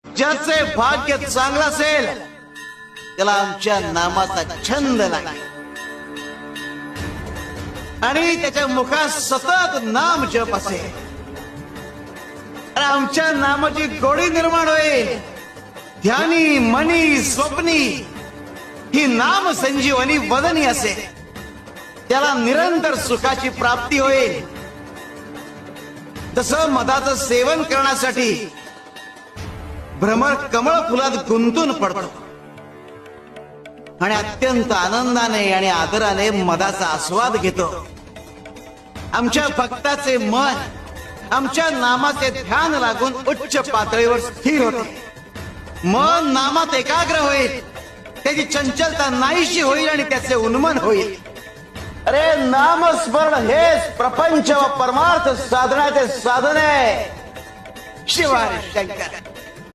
ज्याचे भाग्य चांगलं असेल त्याला आमच्या नामाचा छंद लागेल आणि त्याच्या मुखात सतत नाम जप असेल. आमच्या नामाची गोडी निर्माण होईल. ध्यानी मनी स्वप्नी ही नाम संजीवनी वदनी असेल. त्याला निरंतर सुखाची प्राप्ती होईल. तसं मधाचं सेवन करण्यासाठी भ्रमर कमळ फुलात गुंतून पडतो आणि अत्यंत आनंदाने आणि आदराने मधाचा आस्वाद घेतो. आमच्या भक्ताचे मन आमच्या नामाचे ध्यान लागून उच्च पातळीवर स्थिर होते. मन नामात एकाग्र होईल. त्याची चंचलता नाहीशी होईल आणि त्याचे उन्मन होईल. अरे नामस्मरण हेच प्रपंच व परमार्थ साधण्याचे साधन आहे. शिवाय शंकर.